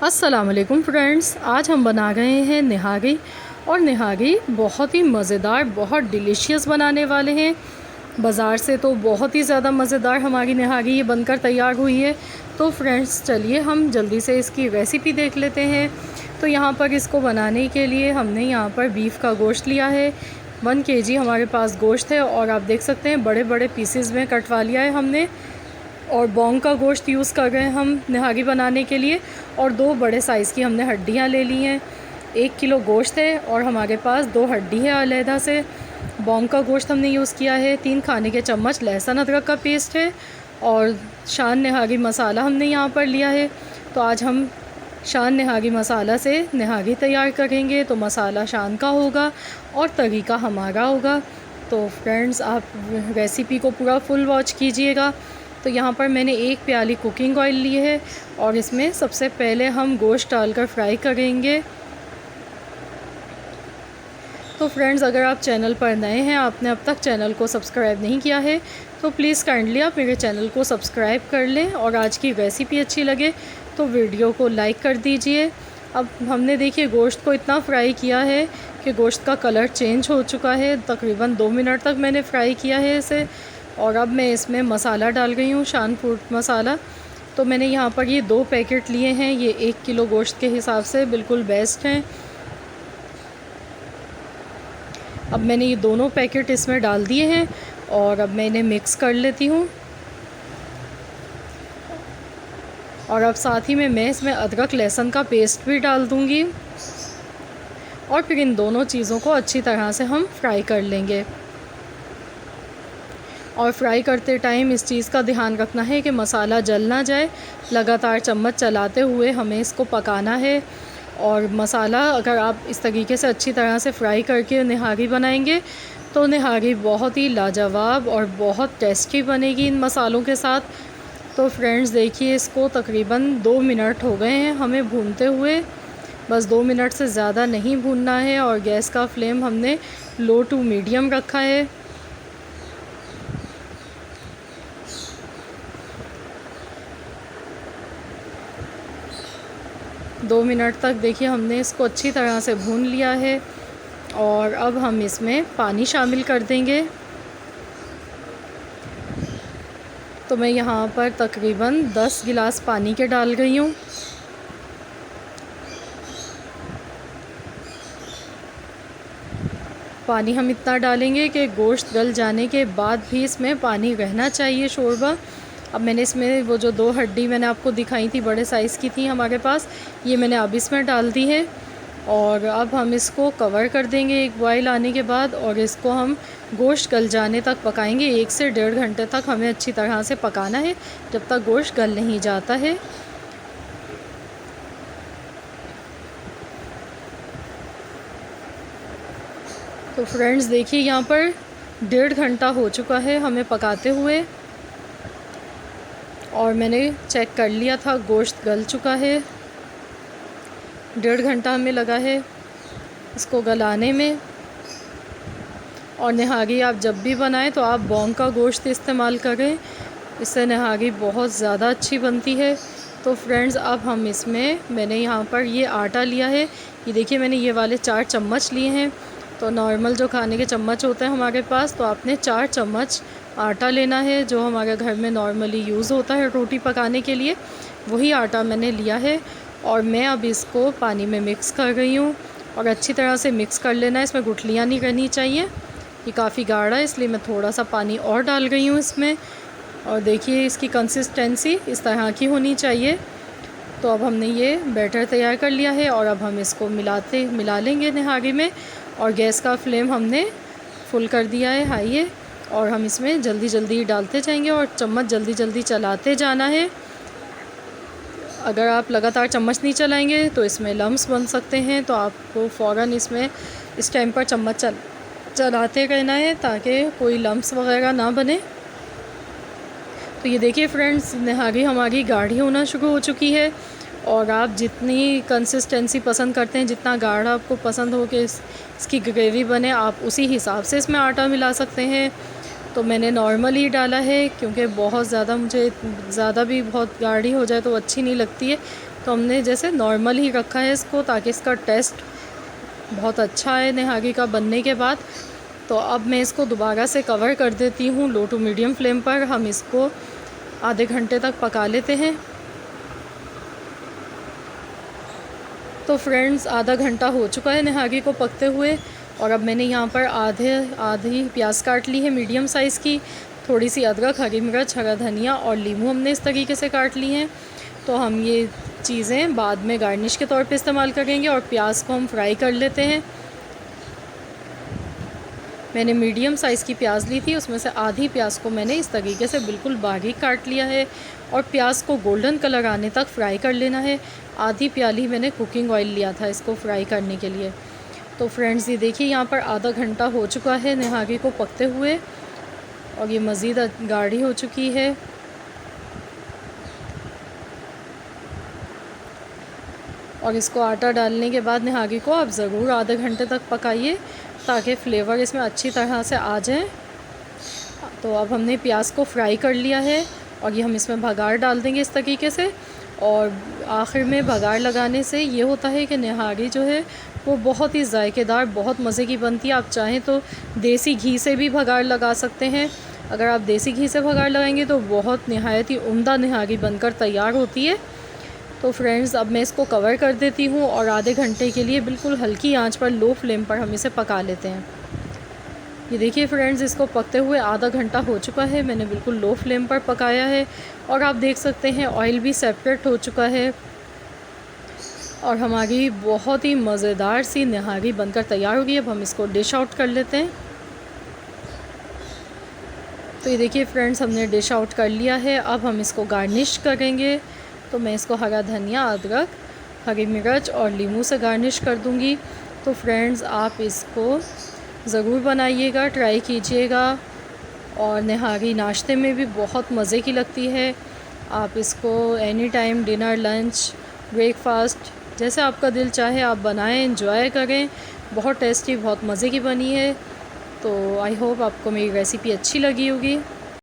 अस्सलाम वालेकुम फ्रेंड्स, आज हम बना रहे हैं निहारी। और निहारी बहुत ही मज़ेदार, बहुत डिलीशियस बनाने वाले हैं। बाज़ार से तो बहुत ही ज़्यादा मज़ेदार हमारी निहारी ये बनकर तैयार हुई है। तो फ्रेंड्स चलिए हम जल्दी से इसकी रेसिपी देख लेते हैं। तो यहाँ पर इसको बनाने के लिए हमने यहाँ पर बीफ का गोश्त लिया है। 1 kg हमारे पास गोश्त है और आप देख सकते हैं बड़े बड़े पीसेस में कटवा लिया है हमने। और बॉन्ग का गोश्त यूज़ कर रहे हैं हम निहारी बनाने के लिए। और 2 बड़े साइज़ की हमने हड्डियाँ ले ली हैं। 1 किलो गोश्त है और हमारे पास 2 हड्डी है अलहदा से। बॉन्ग का गोश्त हमने यूज़ किया है। 3 खाने के चम्मच लहसुन अदरक का पेस्ट है। और शान निहारी मसाला हमने यहाँ पर लिया है। तो आज हम शान निहारी मसाला से निहारी तैयार करेंगे। तो मसाला शान का होगा और तरीका हमारा होगा। तो फ्रेंड्स आप रेसिपी को पूरा फुल वॉच कीजिएगा। तो यहाँ पर मैंने 1 प्याली कुकिंग ऑयल ली है और इसमें सबसे पहले हम गोश्त डालकर फ्राई करेंगे। तो फ्रेंड्स अगर आप चैनल पर नए हैं, आपने अब तक चैनल को सब्सक्राइब नहीं किया है, तो प्लीज़ काइंडली आप मेरे चैनल को सब्सक्राइब कर लें। और आज की रेसिपी अच्छी लगे तो वीडियो को लाइक कर दीजिए। अब हमने देखिए गोश्त को इतना फ्राई किया है कि गोश्त का कलर चेंज हो चुका है। तकरीबन 2 मिनट तक मैंने फ्राई किया है इसे। और अब मैं इसमें मसाला डाल रही हूँ, शान फूड मसाला। तो मैंने यहाँ पर ये 2 पैकेट लिए हैं। ये 1 किलो गोश्त के हिसाब से बिल्कुल बेस्ट हैं। अब मैंने ये दोनों पैकेट इसमें डाल दिए हैं और अब मैं इन्हें मिक्स कर लेती हूँ। और अब साथ ही में मैं इसमें अदरक लहसुन का पेस्ट भी डाल दूँगी। और फिर इन दोनों चीज़ों को अच्छी तरह से हम फ्राई कर लेंगे। और फ्राई करते टाइम इस चीज़ का ध्यान रखना है कि मसाला जल ना जाए। लगातार चम्मच चलाते हुए हमें इसको पकाना है। और मसाला अगर आप इस तरीके से अच्छी तरह से फ्राई करके निहारी बनाएंगे तो निहारी बहुत ही लाजवाब और बहुत टेस्टी बनेगी इन मसालों के साथ। तो फ्रेंड्स देखिए इसको तकरीबन 2 मिनट हो गए हैं हमें भूनते हुए। बस 2 मिनट से ज़्यादा नहीं भूनना है। और गैस का फ्लेम हमने लो टू मीडियम रखा है। 2 मिनट तक देखिए हमने इसको अच्छी तरह से भून लिया है। और अब हम इसमें पानी शामिल कर देंगे। तो मैं यहाँ पर तकरीबन 10 गिलास पानी के डाल गई हूँ। पानी हम इतना डालेंगे कि गोश्त गल जाने के बाद भी इसमें पानी रहना चाहिए, शोरबा। अब मैंने इसमें वो जो 2 हड्डी मैंने आपको दिखाई थी बड़े साइज़ की थी हमारे पास, ये मैंने अब इसमें डाल दी है। और अब हम इसको कवर कर देंगे एक बॉयल आने के बाद। और इसको हम गोश्त गल जाने तक पकाएंगे। 1 से 1.5 घंटे तक हमें अच्छी तरह से पकाना है, जब तक गोश्त गल नहीं जाता है। तो फ्रेंड्स देखिए यहाँ पर 1.5 घंटा हो चुका है हमें पकाते हुए। और मैंने चेक कर लिया था, गोश्त गल चुका है। 1.5 घंटा हमें लगा है इसको गलाने में। और निहारी आप जब भी बनाएं तो आप बॉन्ग का गोश्त इस्तेमाल करें, इससे निहारी बहुत ज़्यादा अच्छी बनती है। तो फ्रेंड्स अब हम इसमें, मैंने यहाँ पर ये आटा लिया है। ये देखिए मैंने ये वाले 4 चम्मच लिए हैं। तो नॉर्मल जो खाने के चम्मच होते हैं हमारे पास, तो आपने 4 चम्मच आटा लेना है, जो हमारे घर में नॉर्मली यूज़ होता है रोटी पकाने के लिए, वही आटा मैंने लिया है। और मैं अब इसको पानी में मिक्स कर रही हूँ। और अच्छी तरह से मिक्स कर लेना है, इसमें गुठलियाँ नहीं रहनी चाहिए। ये काफ़ी गाढ़ा है इसलिए मैं थोड़ा सा पानी और डाल रही हूँ इसमें। और देखिए इसकी कंसिस्टेंसी इस तरह की होनी चाहिए। तो अब हमने ये बैटर तैयार कर लिया है और अब हम इसको मिला लेंगे निहारी में। और गैस का फ्लेम हमने फुल कर दिया है, हाई है। और हम इसमें जल्दी जल्दी डालते जाएंगे और चम्मच जल्दी जल्दी चलाते जाना है। अगर आप लगातार चम्मच नहीं चलाएंगे तो इसमें लम्स बन सकते हैं। तो आपको फ़ौरन इसमें इस टाइम पर चम्मच चलाते रहना है ताकि कोई लम्स वगैरह ना बने। तो ये देखिए फ्रेंड्स निहारी हमारी गाढ़ी होना शुरू हो चुकी है। और आप जितनी कंसिस्टेंसी पसंद करते हैं, जितना गाढ़ा आपको पसंद हो कि इसकी ग्रेवी बने, आप उसी हिसाब से इसमें आटा मिला सकते हैं। तो मैंने नॉर्मल ही डाला है क्योंकि बहुत ज़्यादा मुझे ज़्यादा भी बहुत गाढ़ी हो जाए तो अच्छी नहीं लगती है। तो हमने जैसे नॉर्मल ही रखा है इसको, ताकि इसका टेस्ट बहुत अच्छा है निहारी का बनने के बाद। तो अब मैं इसको दोबारा से कवर कर देती हूँ लो टू मीडियम फ्लेम पर। हम इसको आधे घंटे तक पका लेते हैं। तो फ्रेंड्स, आधा घंटा हो चुका है निहारी को पकते हुए, और अब मैंने यहाँ पर आधी प्याज काट ली है मीडियम साइज़ की। थोड़ी सी अदरक, हरी मिर्च, हरा धनिया और नींबू हमने इस तरीके से काट ली हैं। तो हम ये चीज़ें बाद में गार्निश के तौर पे इस्तेमाल करेंगे। और प्याज को हम फ्राई कर लेते हैं। मैंने मीडियम साइज़ की प्याज ली थी, उसमें से आधी प्याज को मैंने इस तरीके से बिल्कुल बारीक काट लिया है और प्याज को गोल्डन कलर आने तक फ्राई कर लेना है। आधी प्याली मैंने कुकिंग ऑयल लिया था इसको फ्राई करने के लिए। तो फ्रेंड्स, ये देखिए यहाँ पर आधा घंटा हो चुका है निहारी को पकते हुए, और ये मज़ीद गाढ़ी हो चुकी है। और इसको आटा डालने के बाद निहारी को आप ज़रूर आधे घंटे तक पकाइए, ताकि फ्लेवर इसमें अच्छी तरह से आ जाए। तो अब हमने प्याज को फ्राई कर लिया है, और ये हम इसमें भगार डाल देंगे इस तरीके से। और आखिर में भगार लगाने से ये होता है कि निहारी जो है वो बहुत ही जायकेदार, बहुत मज़े की बनती है। आप चाहें तो देसी घी से भी भगार लगा सकते हैं। अगर आप देसी घी से भगार लगाएंगे तो बहुत नहायत ही उम्दा निहारी बनकर तैयार होती है। तो फ्रेंड्स, अब मैं इसको कवर कर देती हूँ, और आधे घंटे के लिए बिल्कुल हल्की आंच पर, लो फ्लेम पर हम इसे पका लेते हैं। ये देखिए फ्रेंड्स, इसको पकते हुए आधा घंटा हो चुका है। मैंने बिल्कुल लो फ्लेम पर पकाया है, और आप देख सकते हैं ऑयल भी सेपरेट हो चुका है, और हमारी बहुत ही मज़ेदार सी निहारी बनकर तैयार हो गई। अब हम इसको डिश आउट कर लेते हैं। तो ये देखिए फ्रेंड्स, हमने डिश आउट कर लिया है। अब हम इसको गार्निश करेंगे। तो मैं इसको हरा धनिया, अदरक, हरी मिर्च और नींबू से गार्निश कर दूँगी। तो फ्रेंड्स, आप इसको ज़रूर बनाइएगा, ट्राई कीजिएगा। और निहारी नाश्ते में भी बहुत मज़े की लगती है। आप इसको any time, dinner, lunch, breakfast, जैसे आपका दिल चाहे आप बनाएं, एंजॉय करें। बहुत टेस्टी, बहुत मज़े की बनी है। तो आई होप आपको मेरी रेसिपी अच्छी लगी होगी।